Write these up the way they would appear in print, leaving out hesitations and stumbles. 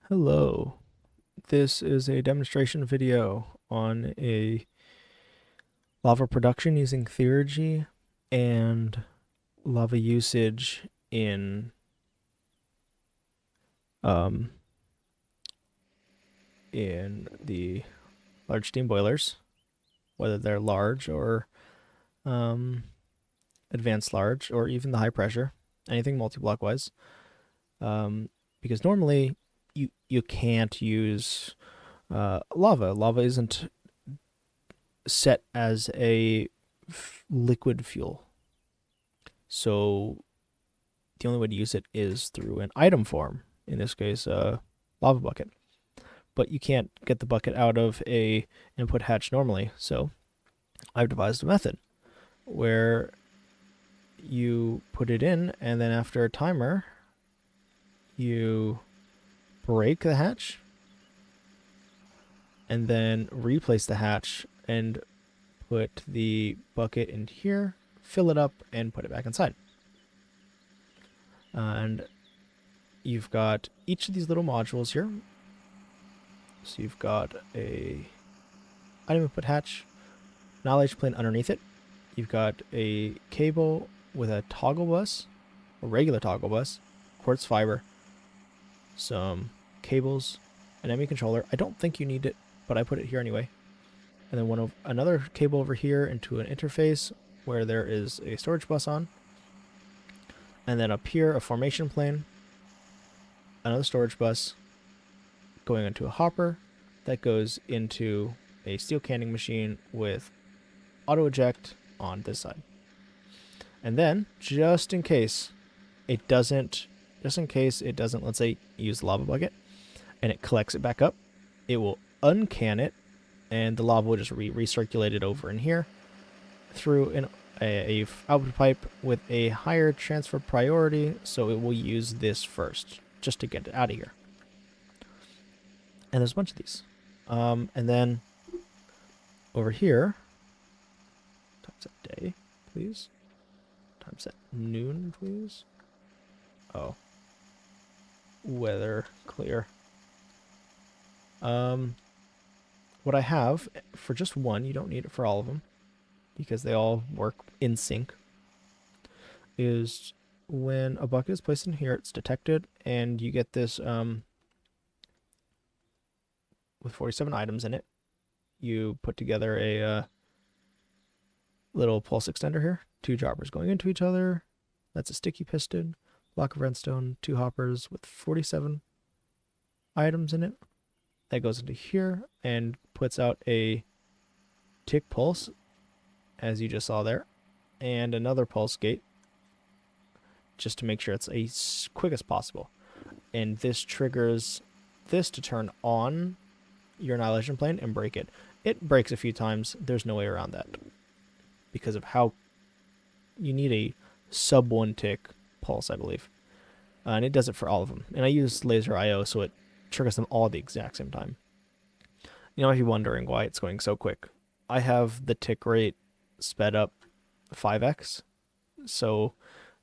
Hello, this is a demonstration video on a lava production using Theurgy and lava usage in um, the large steam boilers, whether they're large or um, advanced large or even the high pressure, anything multi-block wise. Because normally you can't use lava. Lava isn't set as a liquid fuel. So the only way to use it is through an item form, in this case, a lava bucket. But you can't get the bucket out of a input hatch normally, so I've devised a method where you put it in, and then after a timer, you break the hatch, and then replace the hatch and put the bucket in here, fill it up, and put it back inside. And you've got each of these little modules here. So you've got a item input hatch, knowledge plane underneath it. You've got a cable with a toggle bus, a regular toggle bus, quartz fiber, some cables, an ME controller. I don't think you need it, but I put it here anyway. And then another cable over here into an interface where there is a storage bus on. And then up here, a formation plane, another storage bus going into a hopper that goes into a steel canning machine with auto eject on this side. And then, just in case it doesn't, let's say, use the lava bucket and it collects it back up, it will uncan it and the lava will just recirculate it over in here through a output pipe with a higher transfer priority, so it will use this first just to get it out of here. And there's a bunch of these. And then over here, times at day, please. Times at noon, please. Oh. Weather clear. What I have for just one, you don't need it for all of them because they all work in sync, is when a bucket is placed in here, it's detected, and you get this with 47 items in it. You put together a little pulse extender here, 2 jobbers going into each other. That's a sticky piston, block of redstone, 2 hoppers with 47 items in it. That goes into here and puts out a tick pulse, as you just saw there, and another pulse gate, just to make sure it's as quick as possible. And this triggers this to turn on your annihilation plane and break it. It breaks a few times. There's no way around that because of how you need a sub 1 tick pulse, I believe. And it does it for all of them. And I use laser IO, so it triggers them all at the exact same time. You know, if you're wondering why it's going so quick, I have the tick rate sped up 5x, so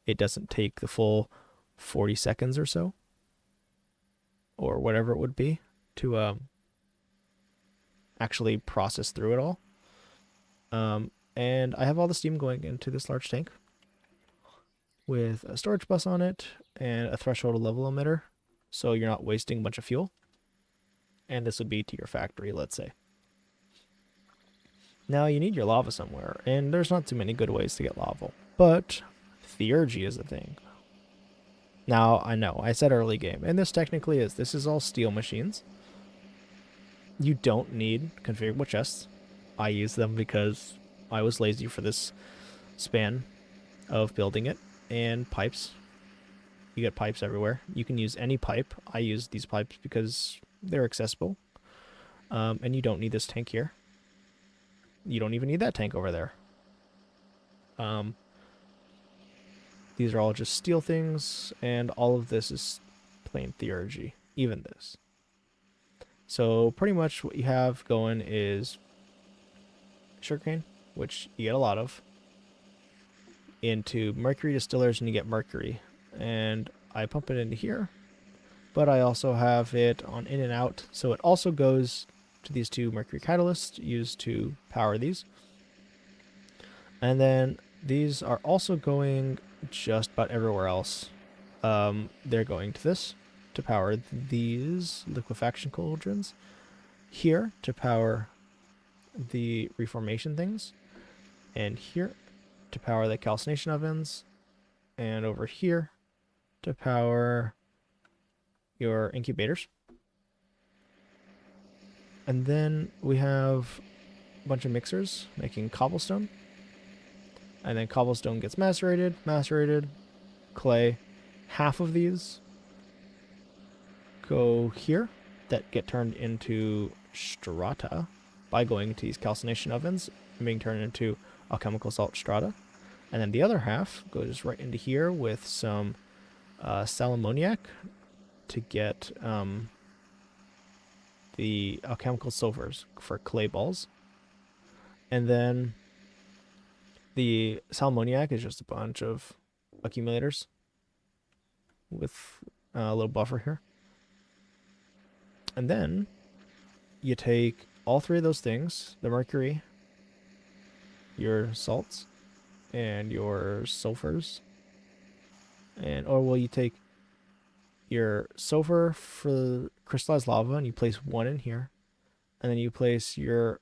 it doesn't take the full 40 seconds or so, or whatever it would be, to actually process through it all. And I have all the steam going into this large tank with a storage bus on it and a threshold level emitter, so you're not wasting a bunch of fuel. And this would be to your factory, let's say. Now you need your lava somewhere, and there's not too many good ways to get lava, but Theurgy is a thing. Now, I know, I said early game, and this technically is. This is all steel machines. You don't need configurable chests. I use them because I was lazy for this span of building it. And pipes. You get pipes everywhere. You can use any pipe. I use these pipes because they're accessible. And you don't need this tank here. You don't even need that tank over there. These are all just steel things, and all of this is plain Theurgy, even this. So pretty much what you have going is sugarcane, which you get a lot of, into mercury distillers, and you get mercury. And I pump it into here but I also have it on in and out, so it also goes to these two mercury catalysts used to power these. And then these are also going just about everywhere else. They're going to this to power these liquefaction cauldrons, here to power the reformation things, and here to power the calcination ovens, and over here to power your incubators. And then we have a bunch of mixers making cobblestone. And then cobblestone gets macerated, clay. Half of these go here that get turned into strata by going to these calcination ovens and being turned into alchemical salt strata. And then the other half goes right into here with some salammoniac to get the alchemical sulfurs for clay balls. And then the salammoniac is just a bunch of accumulators with a little buffer here. And then you take all three of those things, the mercury, your salts, and your sulfurs. You take your sulfur for crystallized lava and you place one in here. And then you place your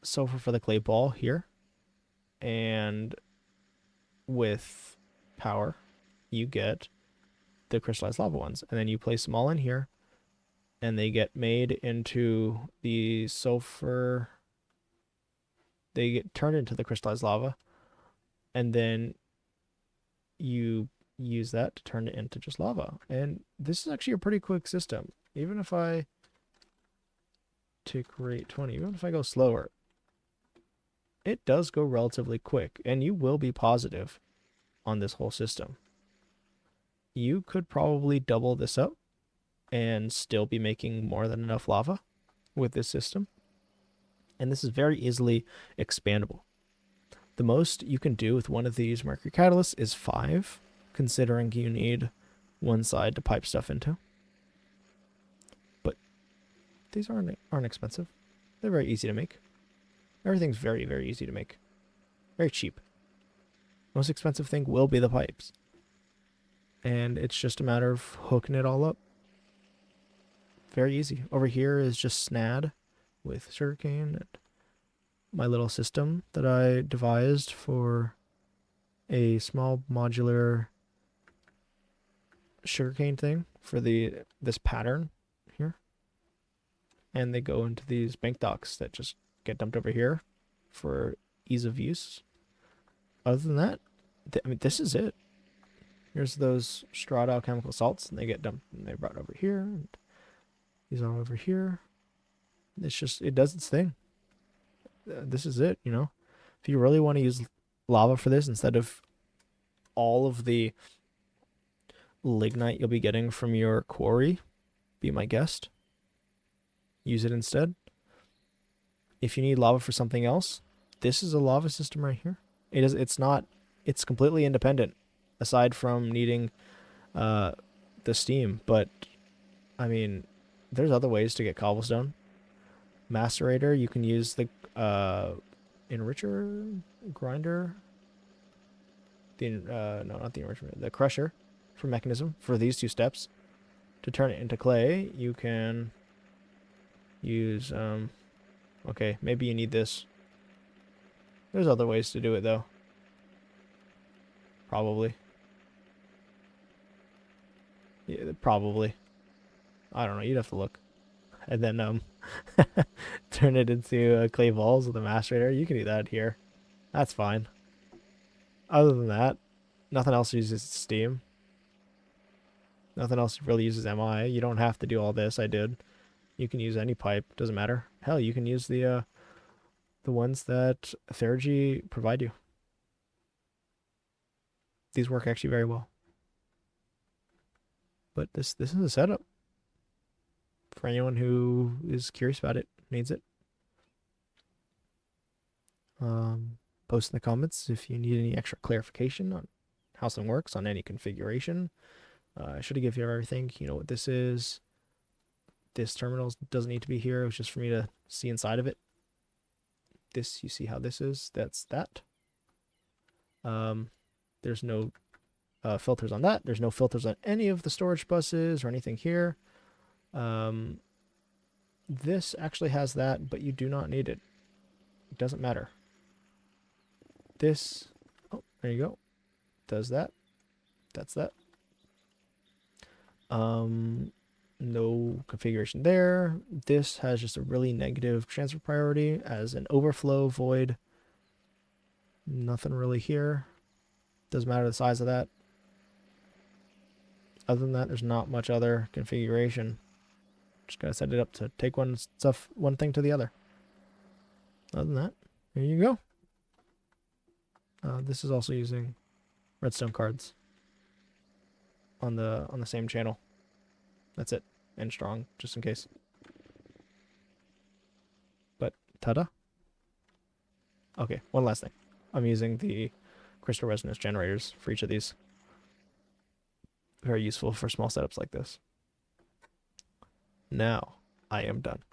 sulfur for the clay ball here. And with power, you get the crystallized lava ones. And then you place them all in here. And they get made into the sulfur. They get turned into the crystallized lava. And then you use that to turn it into just lava. And this is actually a pretty quick system. Even if I tick rate 20, even if I go slower, it does go relatively quick. And you will be positive on this whole system. You could probably double this up and still be making more than enough lava with this system. And this is very easily expandable. The most you can do with one of these mercury catalysts is 5, considering you need one side to pipe stuff into. But these aren't expensive. They're very easy to make. Everything's very, very easy to make. Very cheap. Most expensive thing will be the pipes. And it's just a matter of hooking it all up. Very easy. Over here is just snad with sugarcane and my little system that I devised for a small modular sugarcane thing for this pattern here. And they go into these bank docks that just get dumped over here for ease of use. Other than that, I mean, this is it. Here's those strata alchemical salts, and they get dumped and they're brought over here. And these are over here. It's just, it does its thing. This is it, you know. If you really want to use lava for this instead of all of the lignite you'll be getting from your quarry, be my guest. Use it instead. If you need lava for something else, this is a lava system right here. It's completely independent aside from needing the steam, but I mean, there's other ways to get cobblestone. Macerator, you can use the enricher, grinder, no, not the enrichment, the crusher for mechanism for these two steps. To turn it into clay, you can use, okay, maybe you need this. There's other ways to do it though. Probably. Yeah, probably. I don't know, you'd have to look. And then turn it into clay balls with a macerator. You can do that here. That's fine. Other than that, nothing else uses steam. Nothing else really uses MI. You don't have to do all this. I did. You can use any pipe. Doesn't matter. Hell, you can use the ones that Theurgy provide you. These work actually very well. But this is a setup for anyone who is curious about it, needs it. Post in the comments if you need any extra clarification on how something works on any configuration I should have given you everything. You know what this is. This terminal doesn't need to be here. It was just for me to see inside of it. This, you see how this is. That's that. There's no filters on that. There's no filters on any of the storage buses or anything here. This actually has that, but you do not need it. It doesn't matter. This, oh, there you go. Does that. That's that. No configuration there. This has just a really negative transfer priority as an overflow void. Nothing really here. Doesn't matter the size of that. Other than that, there's not much other configuration. Just gotta set it up to take one thing to the other. Other than that, here you go. This is also using redstone cards on the same channel. That's it. And strong, just in case. But ta-da. Okay, one last thing. I'm using the crystal resonance generators for each of these. Very useful for small setups like this. Now, I am done.